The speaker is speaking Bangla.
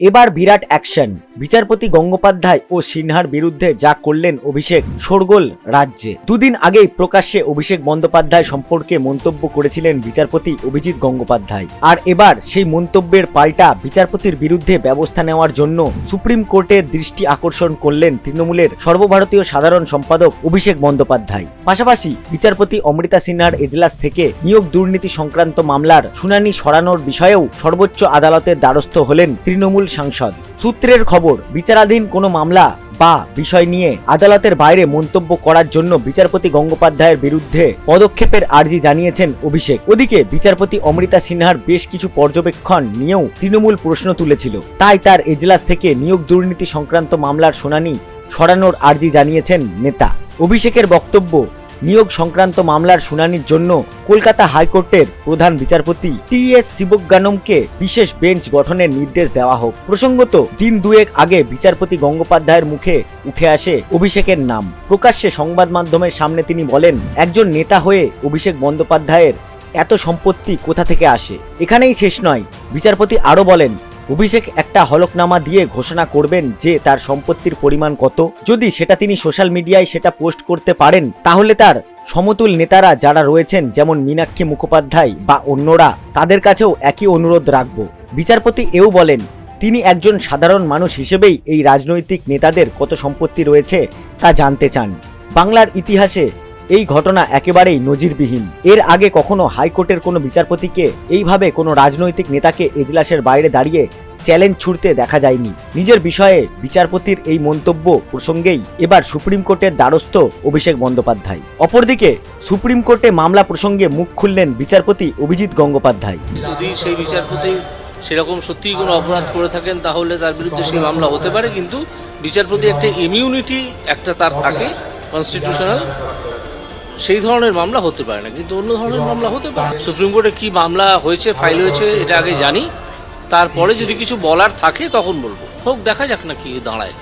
এবার বিরাট অ্যাকশন। বিচারপতি গঙ্গোপাধ্যায় ও সিনহার বিরুদ্ধে যা করলেন অভিষেক, শোরগোল রাজ্যে। দুদিন আগেই প্রকাশ্যে অভিষেক বন্দ্যোপাধ্যায় সম্পর্কে মন্তব্য করেছিলেন বিচারপতি অভিজিৎ গঙ্গোপাধ্যায়। আর এবার সেই মন্তব্যের পাল্টা বিচারপতির বিরুদ্ধে ব্যবস্থা নেওয়ার জন্য সুপ্রিম কোর্টের দৃষ্টি আকর্ষণ করলেন তৃণমূলের সর্বভারতীয় সাধারণ সম্পাদক অভিষেক বন্দ্যোপাধ্যায়। পাশাপাশি বিচারপতি অমৃতা সিনহার এজলাস থেকে নিয়োগ দুর্নীতি সংক্রান্ত মামলার শুনানি সরানোর বিষয়েও সর্বোচ্চ আদালতের দ্বারস্থ হলেন তৃণমূল সাংসদ। সূত্রের খবর, বিচারাধীন কোনো মামলা বা বিষয় নিয়ে আদালতের বাইরে মন্তব্য করার জন্য বিচারপতি গঙ্গোপাধ্যায়ের বিরুদ্ধে পদক্ষেপের আর্জি জানিয়েছেন অভিষেক। ওদিকে বিচারপতি অমৃতা সিনহার বেশ কিছু পর্যবেক্ষণ নিয়েও তৃণমূল প্রশ্ন তুলেছিল, তাই তার এজলাস থেকে নিয়োগ দুর্নীতি সংক্রান্ত মামলার শুনানি সরানোর আর্জি জানিয়েছেন নেতা। অভিষেকের বক্তব্য, নিয়োগ সংক্রান্ত মামলার শুনানির জন্য কলকাতা হাইকোর্টের প্রধান বিচারপতি টি.এস. শিবজ্ঞানমকে বিশেষ বেঞ্চ গঠনের নির্দেশ দেওয়া হোক। প্রসঙ্গত, দিন দুয়েক আগে বিচারপতি গঙ্গোপাধ্যায়ের মুখে উঠে আসে অভিষেকের নাম। প্রকাশ্যে সংবাদ মাধ্যমের সামনে তিনি বলেন, একজন নেতা হয়ে অভিষেক বন্দ্যোপাধ্যায়ের এত সম্পত্তি কোথা থেকে আসে। এখানেই শেষ নয়, বিচারপতি আরও বলেন, অভিষেক একটা হলফনামা দিয়ে ঘোষণা করবেন যে তার সম্পত্তির পরিমাণ কত। যদি সেটা তিনি সোশ্যাল মিডিয়ায় সেটা পোস্ট করতে পারেন, তাহলে তার সমতুল নেতারা যারা রয়েছেন, যেমন মীনাক্ষী মুখোপাধ্যায় বা অন্যরা, তাদের কাছেও একই অনুরোধ রাখব। বিচারপতি এও বলেন, তিনি একজন সাধারণ মানুষ হিসেবেই এই রাজনৈতিক নেতাদের কত সম্পত্তি রয়েছে তা জানতে চান। বাংলার ইতিহাসে এই ঘটনা একেবারেই নজিরবিহীন। এর আগে কখনো হাইকোর্টের কোনো বিচারপতিকে এইভাবে কোনো রাজনৈতিক নেতাকে এজলাসের বাইরে দাঁড়িয়ে চ্যালেঞ্জ ছুড়তে দেখা যায়নি। নিজের বিষয়ে বিচারপতির এই মন্তব্য প্রসঙ্গেই এবার সুপ্রিম কোর্টের দ্বারস্থ অভিষেক বন্দ্যোপাধ্যায়। অপরদিকে সুপ্রিম কোর্টে মামলা প্রসঙ্গে মুখ খুললেন বিচারপতি অভিজিৎ গঙ্গোপাধ্যায়। যদি সেই বিচারপতি সেরকম সত্যিই কোনো অপরাধ করে থাকেন, তাহলে তার বিরুদ্ধে সেই মামলা হতে পারে, কিন্তু বিচারপতি একটা ইমিউনিটি একটা তার থাকে কনস্টিটিউশনাল, সেই ধরনের মামলা হতে পারে না, কিন্তু অন্য ধরনের মামলা হতে পারে। সুপ্রিম কোর্টে কি মামলা হয়েছে, ফাইল হয়েছে, এটা আগে জানি, তারপরে যদি কিছু বলার থাকে তখন বলবো। হোক, দেখা যাক না কি দাঁড়ায়।